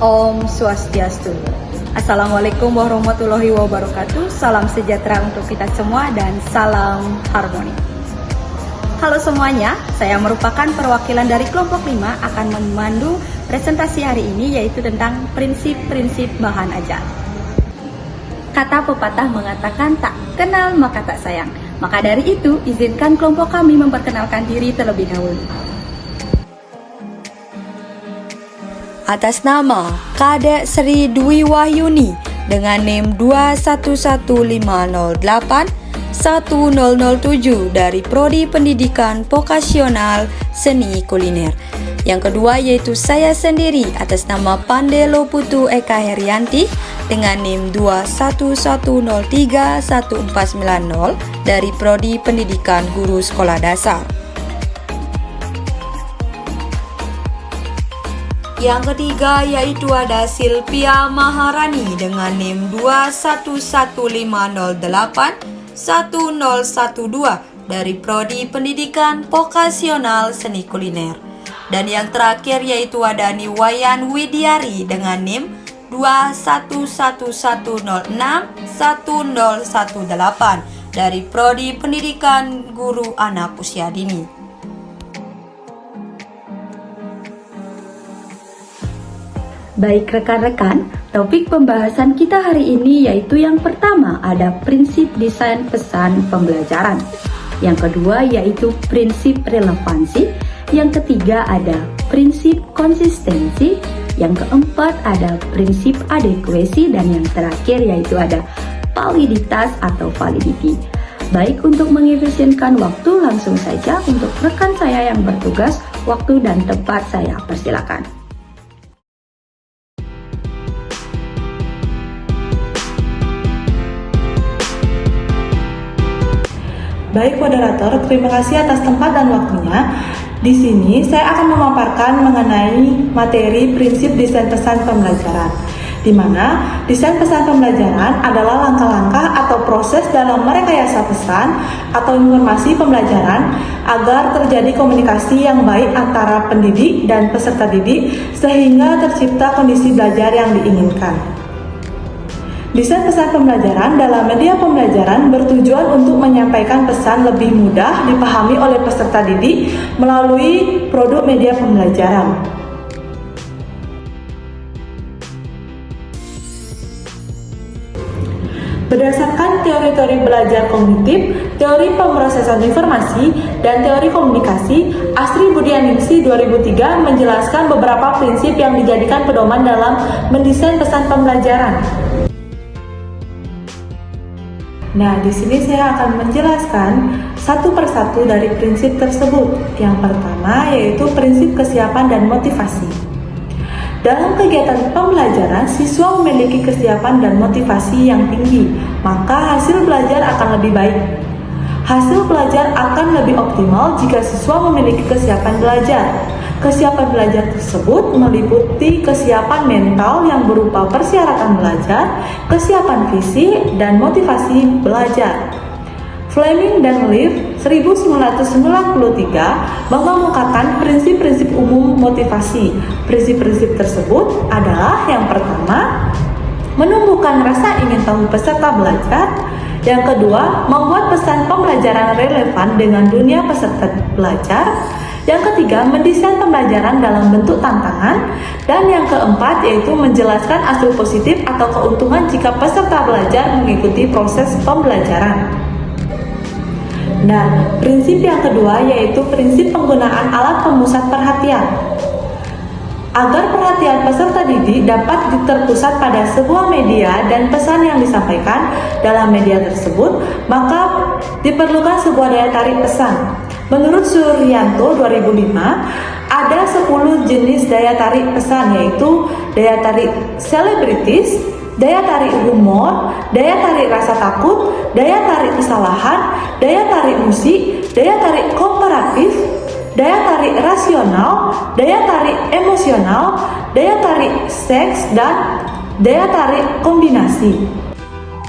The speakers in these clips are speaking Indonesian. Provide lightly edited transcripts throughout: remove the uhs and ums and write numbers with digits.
Om Swastiastu. Assalamualaikum warahmatullahi wabarakatuh. Salam sejahtera untuk kita semua dan salam harmoni. Halo semuanya, saya merupakan perwakilan dari kelompok 5 akan memandu presentasi hari ini, yaitu tentang prinsip-prinsip bahan ajar. Kata pepatah mengatakan tak kenal maka tak sayang. Maka dari itu, izinkan kelompok kami memperkenalkan diri terlebih dahulu. Atas nama Kadek Sri Dwi Wahyuni dengan NIM 2115081007 dari Prodi Pendidikan Vokasional Seni Kuliner. Yang kedua yaitu saya sendiri atas nama Pandelo Putu Eka Herianti dengan NIM 2110311490 dari Prodi Pendidikan Guru Sekolah Dasar. Yang ketiga yaitu ada Silvia Maharani dengan NIM 2115081012 dari Prodi Pendidikan Vokasional Seni Kuliner. Dan yang terakhir yaitu ada Niwayan Widiari dengan NIM 2111061018 dari Prodi Pendidikan Guru Anak Usia Dini. Baik rekan-rekan, topik pembahasan kita hari ini yaitu yang pertama ada prinsip desain pesan pembelajaran. Yang kedua yaitu prinsip relevansi. Yang ketiga ada prinsip konsistensi. Yang keempat ada prinsip adekuasi. Dan yang terakhir yaitu ada validitas atau validity. Baik, untuk mengefisienkan waktu langsung saja untuk rekan saya yang bertugas, waktu dan tempat saya persilakan. Baik moderator, terima kasih atas tempat dan waktunya. Di sini saya akan memaparkan mengenai materi prinsip desain pesan pembelajaran, di mana desain pesan pembelajaran adalah langkah-langkah atau proses dalam merekayasa pesan atau informasi pembelajaran agar terjadi komunikasi yang baik antara pendidik dan peserta didik sehingga tercipta kondisi belajar yang diinginkan. Desain pesan pembelajaran dalam media pembelajaran bertujuan untuk menyampaikan pesan lebih mudah dipahami oleh peserta didik melalui produk media pembelajaran. Berdasarkan teori-teori belajar kognitif, teori pemrosesan informasi, dan teori komunikasi, Astri Budianingsih 2003 menjelaskan beberapa prinsip yang dijadikan pedoman dalam mendesain pesan pembelajaran. Nah, di sini saya akan menjelaskan satu persatu dari prinsip tersebut. Yang pertama yaitu prinsip kesiapan dan motivasi. Dalam kegiatan pembelajaran, siswa memiliki kesiapan dan motivasi yang tinggi, maka hasil belajar akan lebih baik. Hasil belajar akan lebih optimal jika siswa memiliki kesiapan belajar. Kesiapan belajar tersebut meliputi kesiapan mental yang berupa persyaratan belajar, kesiapan fisik, dan motivasi belajar. Fleming dan Leaf 1993 mengemukakan prinsip-prinsip umum motivasi. Prinsip-prinsip tersebut adalah yang pertama, menumbuhkan rasa ingin tahu peserta belajar. Yang kedua, membuat pesan pembelajaran relevan dengan dunia peserta belajar. Yang ketiga, mendesain pembelajaran dalam bentuk tantangan. Dan yang keempat yaitu menjelaskan hasil positif atau keuntungan jika peserta belajar mengikuti proses pembelajaran. Nah, prinsip yang kedua yaitu prinsip penggunaan alat pemusat perhatian. Agar perhatian peserta didik dapat terpusat pada sebuah media dan pesan yang disampaikan dalam media tersebut, maka diperlukan sebuah daya tarik pesan. Menurut Suryanto 2005, ada 10 jenis daya tarik pesan, yaitu daya tarik selebritis, daya tarik humor, daya tarik rasa takut, daya tarik kesalahan, daya tarik musik, daya tarik komparatif, daya tarik rasional, daya tarik emosional, daya tarik seks, dan daya tarik kombinasi.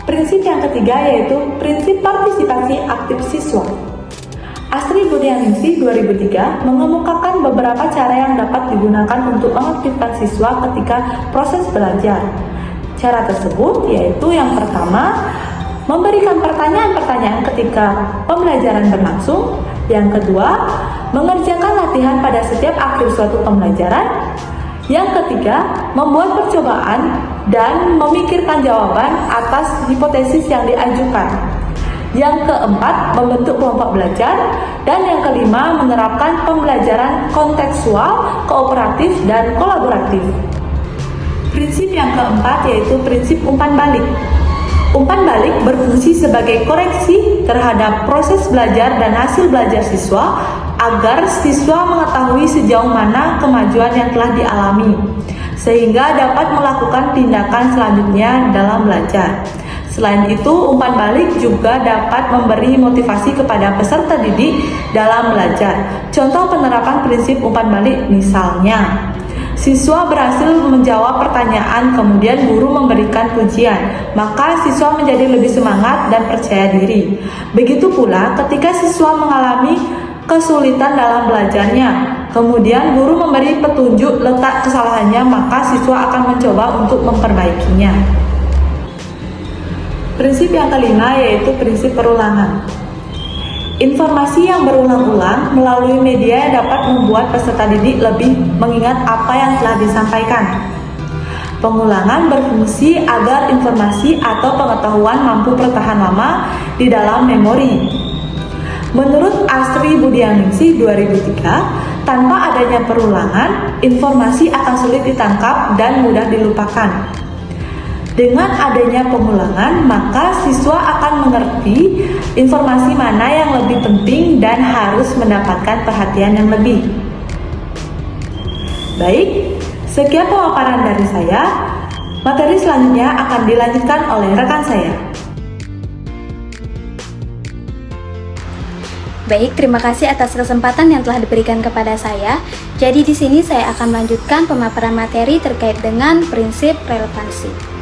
Prinsip yang ketiga yaitu prinsip partisipasi aktif siswa. Astri Budianingsih 2003 mengemukakan beberapa cara yang dapat digunakan untuk mengaktifkan siswa ketika proses belajar. Cara tersebut yaitu yang pertama, memberikan pertanyaan-pertanyaan ketika pembelajaran berlangsung. Yang kedua, mengerjakan latihan pada setiap akhir suatu pembelajaran. Yang ketiga, membuat percobaan dan memikirkan jawaban atas hipotesis yang diajukan. Yang keempat, membentuk kelompok belajar. Dan yang kelima, menerapkan pembelajaran kontekstual, kooperatif, dan kolaboratif. Prinsip yang keempat yaitu prinsip umpan balik. Umpan balik berfungsi sebagai koreksi terhadap proses belajar dan hasil belajar siswa agar siswa mengetahui sejauh mana kemajuan yang telah dialami, sehingga dapat melakukan tindakan selanjutnya dalam belajar. Selain itu, umpan balik juga dapat memberi motivasi kepada peserta didik dalam belajar. Contoh penerapan prinsip umpan balik misalnya, siswa berhasil menjawab pertanyaan, kemudian guru memberikan pujian, maka siswa menjadi lebih semangat dan percaya diri. Begitu pula ketika siswa mengalami kesulitan dalam belajarnya, kemudian guru memberi petunjuk letak kesalahannya, maka siswa akan mencoba untuk memperbaikinya. Prinsip yang kelima yaitu prinsip perulangan. Informasi yang berulang-ulang melalui media dapat membuat peserta didik lebih mengingat apa yang telah disampaikan. Pengulangan berfungsi agar informasi atau pengetahuan mampu bertahan lama di dalam memori. Menurut Astri Budianingsih 2003, tanpa adanya perulangan, informasi akan sulit ditangkap dan mudah dilupakan. Dengan adanya pengulangan, maka siswa akan mengerti informasi mana yang lebih penting dan harus mendapatkan perhatian yang lebih. Baik, sekian pemaparan dari saya. Materi selanjutnya akan dilanjutkan oleh rekan saya. Baik, terima kasih atas kesempatan yang telah diberikan kepada saya. Jadi di sini saya akan melanjutkan pemaparan materi terkait dengan prinsip relevansi.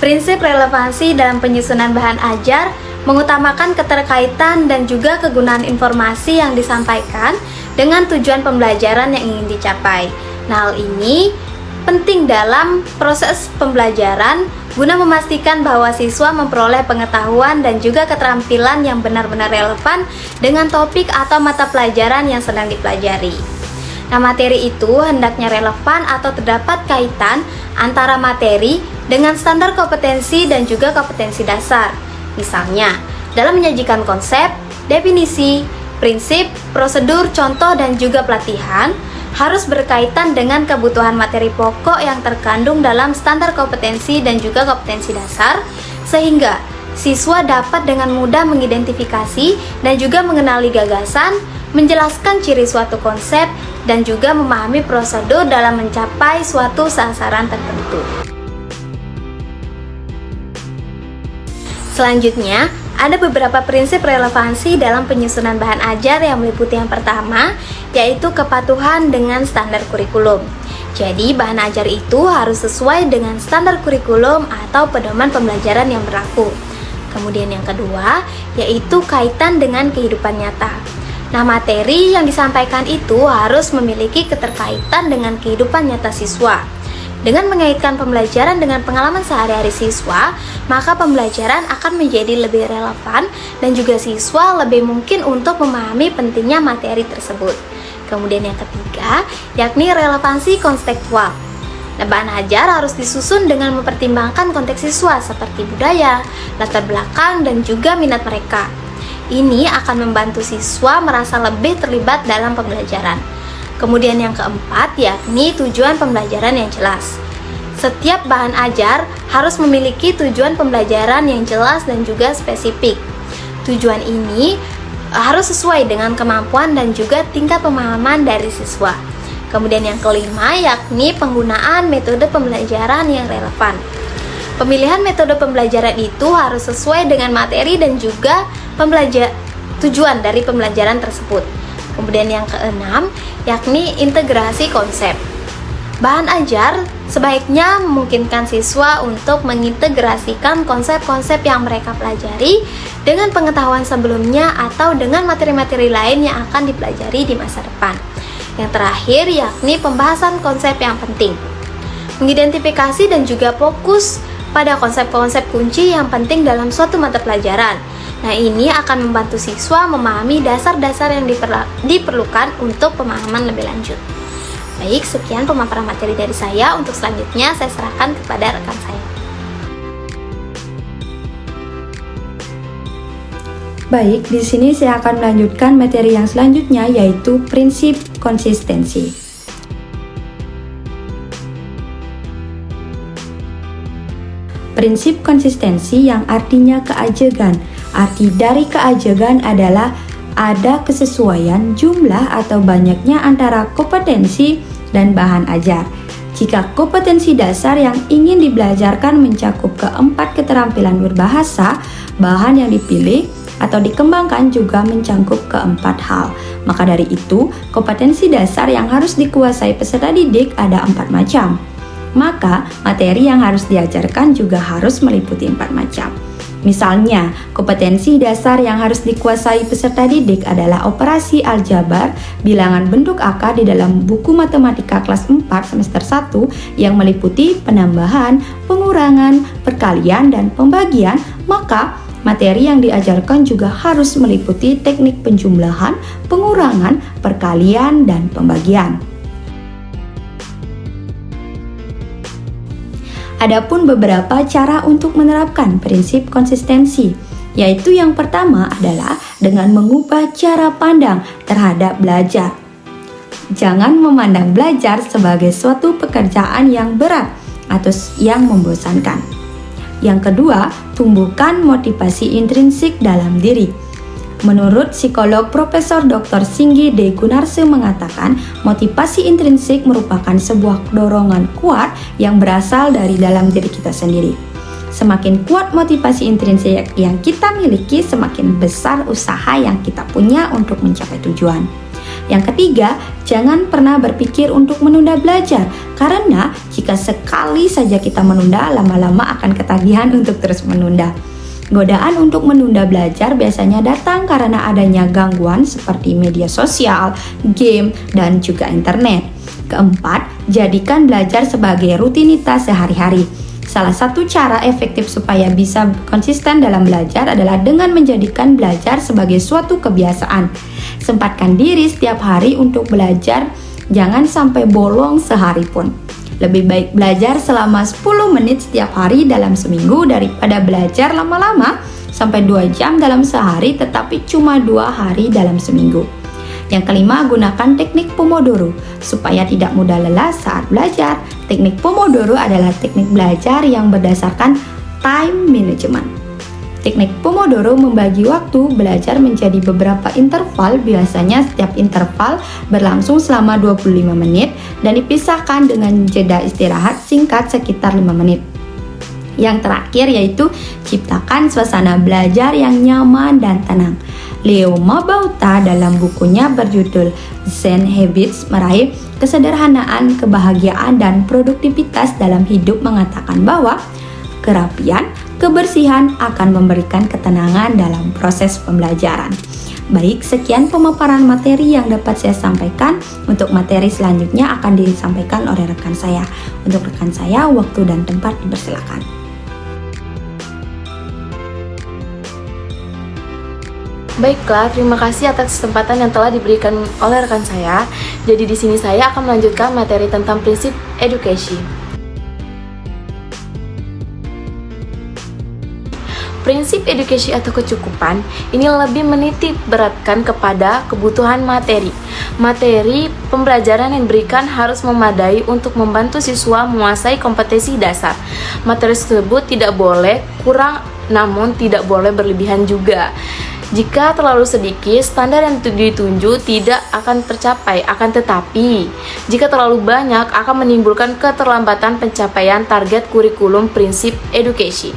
Prinsip relevansi dalam penyusunan bahan ajar mengutamakan keterkaitan dan juga kegunaan informasi yang disampaikan dengan tujuan pembelajaran yang ingin dicapai. Nah, hal ini penting dalam proses pembelajaran guna memastikan bahwa siswa memperoleh pengetahuan dan juga keterampilan yang benar-benar relevan dengan topik atau mata pelajaran yang sedang dipelajari. Nah, materi itu hendaknya relevan atau terdapat kaitan antara materi dengan standar kompetensi dan juga kompetensi dasar. Misalnya, dalam menyajikan konsep, definisi, prinsip, prosedur, contoh, dan juga pelatihan harus berkaitan dengan kebutuhan materi pokok yang terkandung dalam standar kompetensi dan juga kompetensi dasar, sehingga siswa dapat dengan mudah mengidentifikasi dan juga mengenali gagasan, menjelaskan ciri suatu konsep, dan juga memahami prosedur dalam mencapai suatu sasaran tertentu. Selanjutnya, ada beberapa prinsip relevansi dalam penyusunan bahan ajar yang meliputi yang pertama, yaitu kepatuhan dengan standar kurikulum. Jadi, bahan ajar itu harus sesuai dengan standar kurikulum atau pedoman pembelajaran yang berlaku. Kemudian yang kedua, yaitu kaitan dengan kehidupan nyata. Nah, materi yang disampaikan itu harus memiliki keterkaitan dengan kehidupan nyata siswa. Dengan mengaitkan pembelajaran dengan pengalaman sehari-hari siswa, maka pembelajaran akan menjadi lebih relevan dan juga siswa lebih mungkin untuk memahami pentingnya materi tersebut. Kemudian yang ketiga, yakni relevansi kontekstual. Nah, bahan ajar harus disusun dengan mempertimbangkan konteks siswa seperti budaya, latar belakang, dan juga minat mereka. Ini akan membantu siswa merasa lebih terlibat dalam pembelajaran. Kemudian yang keempat, yakni tujuan pembelajaran yang jelas. Setiap bahan ajar harus memiliki tujuan pembelajaran yang jelas dan juga spesifik. Tujuan ini harus sesuai dengan kemampuan dan juga tingkat pemahaman dari siswa. Kemudian yang kelima, yakni penggunaan metode pembelajaran yang relevan. Pemilihan metode pembelajaran itu harus sesuai dengan materi dan juga tujuan dari pembelajaran tersebut. Kemudian yang keenam, yakni integrasi konsep. Bahan ajar Sebaiknya memungkinkan siswa untuk mengintegrasikan konsep-konsep yang mereka pelajari dengan pengetahuan sebelumnya atau dengan materi-materi lain yang akan dipelajari di masa depan. Yang terakhir yakni pembahasan konsep yang penting. Mengidentifikasi dan juga fokus pada konsep-konsep kunci yang penting dalam suatu mata pelajaran. Nah, ini akan membantu siswa memahami dasar-dasar yang diperlukan untuk pemahaman lebih lanjut. Baik, sekian pemaparan materi dari saya. Untuk selanjutnya, saya serahkan kepada rekan saya. Baik, di sini saya akan melanjutkan materi yang selanjutnya, yaitu prinsip konsistensi. Prinsip konsistensi yang artinya keajegan. Arti dari keajegan adalah ada kesesuaian jumlah atau banyaknya antara kompetensi dan bahan ajar. Jika kompetensi dasar yang ingin dibelajarkan mencakup keempat keterampilan berbahasa, bahan yang dipilih atau dikembangkan juga mencakup keempat hal. Maka dari itu, kompetensi dasar yang harus dikuasai peserta didik ada 4 macam. Maka, materi yang harus diajarkan juga harus meliputi 4 macam. Misalnya, kompetensi dasar yang harus dikuasai peserta didik adalah operasi aljabar, bilangan bentuk angka di dalam buku matematika kelas 4 semester 1 yang meliputi penambahan, pengurangan, perkalian, dan pembagian. Maka, materi yang diajarkan juga harus meliputi teknik penjumlahan, pengurangan, perkalian, dan pembagian. Adapun beberapa cara untuk menerapkan prinsip konsistensi, yaitu yang pertama adalah dengan mengubah cara pandang terhadap belajar. Jangan memandang belajar sebagai suatu pekerjaan yang berat atau yang membosankan. Yang kedua, tumbuhkan motivasi intrinsik dalam diri. Menurut psikolog Profesor Dr. Singgi D. Gunarse mengatakan, motivasi intrinsik merupakan sebuah dorongan kuat yang berasal dari dalam diri kita sendiri. Semakin kuat motivasi intrinsik yang kita miliki, semakin besar usaha yang kita punya untuk mencapai tujuan. Yang ketiga, jangan pernah berpikir untuk menunda belajar, karena jika sekali saja kita menunda, lama-lama akan ketagihan untuk terus menunda. Godaan untuk menunda belajar biasanya datang karena adanya gangguan seperti media sosial, game, dan juga internet. Keempat, jadikan belajar sebagai rutinitas sehari-hari. Salah satu cara efektif supaya bisa konsisten dalam belajar adalah dengan menjadikan belajar sebagai suatu kebiasaan. Sempatkan diri setiap hari untuk belajar, jangan sampai bolong sehari pun. Lebih baik belajar selama 10 menit setiap hari dalam seminggu daripada belajar lama-lama sampai 2 jam dalam sehari tetapi cuma 2 hari dalam seminggu. Yang kelima, gunakan teknik Pomodoro supaya tidak mudah lelah saat belajar. Teknik Pomodoro adalah teknik belajar yang berdasarkan time management. Teknik Pomodoro membagi waktu belajar menjadi beberapa interval, biasanya setiap interval berlangsung selama 25 menit dan dipisahkan dengan jeda istirahat singkat sekitar 5 menit. Yang terakhir yaitu ciptakan suasana belajar yang nyaman dan tenang. Leo Mabauta dalam bukunya berjudul Zen Habits meraih kesederhanaan, kebahagiaan, dan produktivitas dalam hidup mengatakan bahwa kerapian, kebersihan akan memberikan ketenangan dalam proses pembelajaran. Baik, sekian pemaparan materi yang dapat saya sampaikan. Untuk materi selanjutnya akan disampaikan oleh rekan saya. Untuk rekan saya, waktu dan tempat dipersilakan. Baiklah, terima kasih atas kesempatan yang telah diberikan oleh rekan saya. Jadi di sini saya akan melanjutkan materi tentang prinsip edukasi. Prinsip edukasi atau kecukupan ini lebih menitik beratkan kepada kebutuhan materi. Materi pembelajaran yang diberikan harus memadai untuk membantu siswa menguasai kompetensi dasar. Materi tersebut tidak boleh kurang, namun tidak boleh berlebihan juga. Jika terlalu sedikit, standar yang ditunjuk tidak akan tercapai. Akan tetapi, jika terlalu banyak akan menimbulkan keterlambatan pencapaian target kurikulum prinsip edukasi.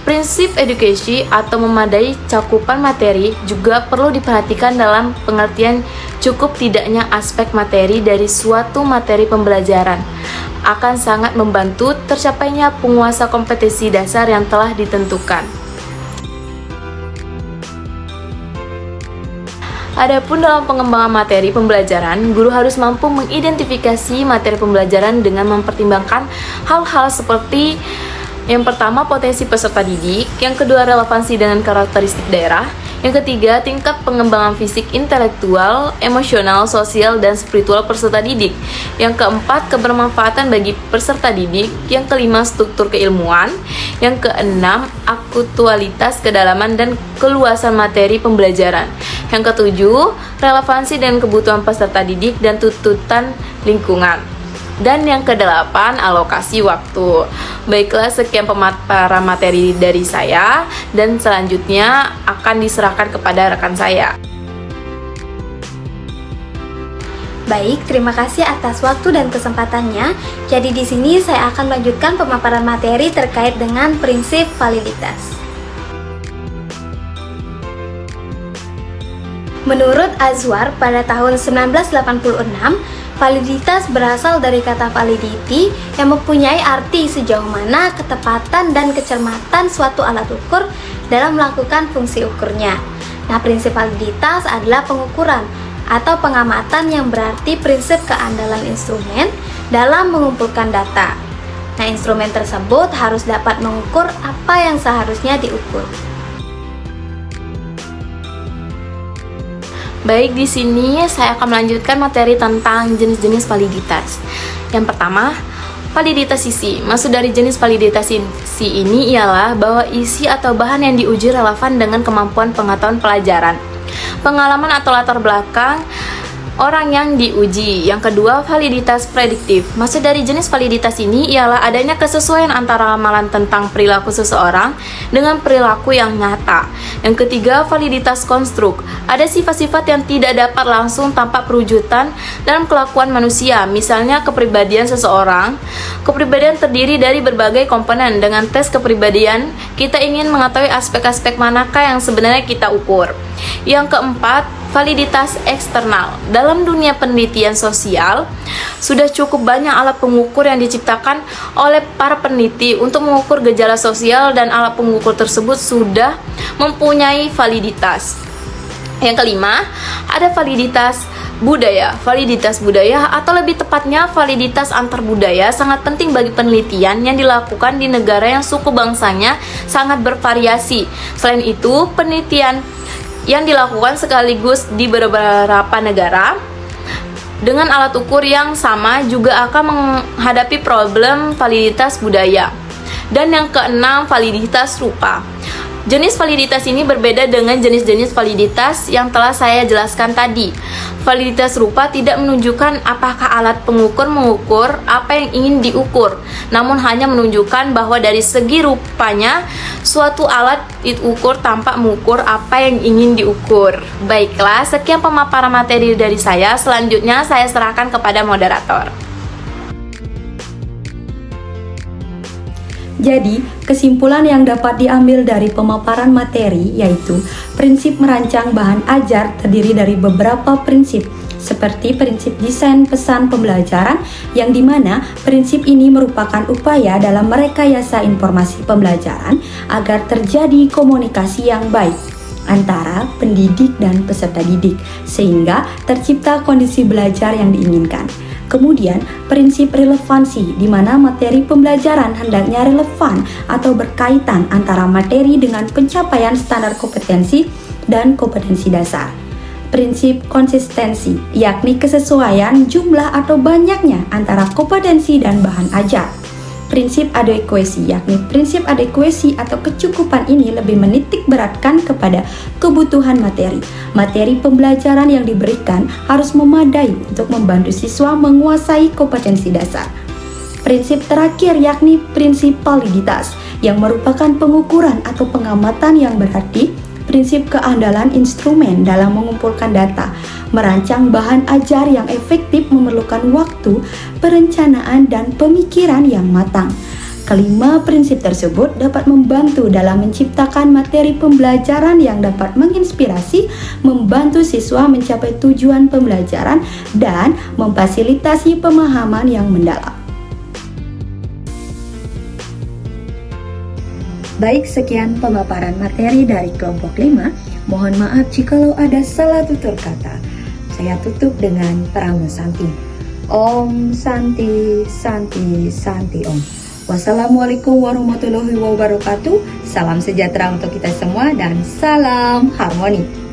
Prinsip edukasi atau memadai cakupan materi juga perlu diperhatikan dalam pengertian Cukup tidaknya aspek materi dari suatu materi pembelajaran akan sangat membantu tercapainya penguasa kompetensi dasar yang telah ditentukan. Adapun dalam pengembangan materi pembelajaran, guru harus mampu mengidentifikasi materi pembelajaran dengan mempertimbangkan hal-hal seperti yang pertama, potensi peserta didik, yang kedua, relevansi dengan karakteristik daerah, yang ketiga, tingkat pengembangan fisik, intelektual, emosional, sosial, dan spiritual peserta didik, yang keempat, kebermanfaatan bagi peserta didik, yang kelima, struktur keilmuan, yang keenam, aktualitas, kedalaman, dan keluasan materi pembelajaran, yang ketujuh, relevansi dengan kebutuhan peserta didik dan tuntutan lingkungan. Dan yang kedelapan, alokasi waktu. Baiklah, sekian pemaparan materi dari saya, dan selanjutnya akan diserahkan kepada rekan saya. Baik, terima kasih atas waktu dan kesempatannya. Jadi di sini saya akan melanjutkan pemaparan materi terkait dengan prinsip validitas. Menurut Azwar, pada tahun 1986, validitas berasal dari kata validity yang mempunyai arti sejauh mana ketepatan dan kecermatan suatu alat ukur dalam melakukan fungsi ukurnya. Nah, prinsip validitas adalah pengukuran atau pengamatan yang berarti prinsip keandalan instrumen dalam mengumpulkan data. Nah, instrumen tersebut harus dapat mengukur apa yang seharusnya diukur. Baik, di sini saya akan melanjutkan materi tentang jenis-jenis validitas. Yang pertama, validitas isi. Maksud dari jenis validitas isi ini ialah bahwa isi atau bahan yang diuji relevan dengan kemampuan pengetahuan pelajaran, pengalaman atau latar belakang orang yang diuji. Yang kedua, validitas prediktif. Maksud dari jenis validitas ini ialah adanya kesesuaian antara ramalan tentang perilaku seseorang dengan perilaku yang nyata. Yang ketiga, validitas konstruk. Ada sifat-sifat yang tidak dapat langsung tampak perwujudan dalam kelakuan manusia. Misalnya kepribadian seseorang. Kepribadian terdiri dari berbagai komponen. Dengan tes kepribadian, kita ingin mengetahui aspek-aspek manakah yang sebenarnya kita ukur. Yang keempat, validitas eksternal. Dalam dunia penelitian sosial, sudah cukup banyak alat pengukur yang diciptakan oleh para peneliti untuk mengukur gejala sosial, dan alat pengukur tersebut sudah mempunyai validitas. Yang kelima, ada validitas budaya. Validitas budaya, atau lebih tepatnya validitas antar budaya, sangat penting bagi penelitian yang dilakukan di negara yang suku bangsanya sangat bervariasi. Selain itu, penelitian yang dilakukan sekaligus di beberapa negara dengan alat ukur yang sama juga akan menghadapi problem validitas budaya. Dan yang keenam, validitas rupa. Jenis validitas ini berbeda dengan jenis-jenis validitas yang telah saya jelaskan tadi. Validitas rupa tidak menunjukkan apakah alat pengukur mengukur apa yang ingin diukur, namun hanya menunjukkan bahwa dari segi rupanya suatu alat diukur tampak mengukur apa yang ingin diukur. Baiklah, sekian pemaparan materi dari saya. Selanjutnya saya serahkan kepada moderator. Jadi, kesimpulan yang dapat diambil dari pemaparan materi yaitu prinsip merancang bahan ajar terdiri dari beberapa prinsip, seperti prinsip desain pesan pembelajaran, yang dimana prinsip ini merupakan upaya dalam merekayasa informasi pembelajaran agar terjadi komunikasi yang baik antara pendidik dan peserta didik, sehingga tercipta kondisi belajar yang diinginkan. Kemudian, prinsip relevansi, di mana materi pembelajaran hendaknya relevan atau berkaitan antara materi dengan pencapaian standar kompetensi dan kompetensi dasar. Prinsip konsistensi, yakni kesesuaian jumlah atau banyaknya antara kompetensi dan bahan ajar. Prinsip adekuasi, yakni prinsip adekuasi atau kecukupan ini lebih menitik beratkan kepada kebutuhan materi. Materi pembelajaran yang diberikan harus memadai untuk membantu siswa menguasai kompetensi dasar. Prinsip terakhir yakni prinsip validitas, yang merupakan pengukuran atau pengamatan yang berarti prinsip keandalan instrumen dalam mengumpulkan data. Merancang bahan ajar yang efektif memerlukan waktu, perencanaan, dan pemikiran yang matang. Kelima prinsip tersebut dapat membantu dalam menciptakan materi pembelajaran yang dapat menginspirasi, membantu siswa mencapai tujuan pembelajaran, dan memfasilitasi pemahaman yang mendalam. Baik, sekian pemaparan materi dari kelompok 5. Mohon maaf jikalau ada salah tutur kata. Saya tutup dengan Pramo Santi. Om Santi Santi Santi Om. Wassalamualaikum warahmatullahi wabarakatuh. Salam sejahtera untuk kita semua dan salam harmoni.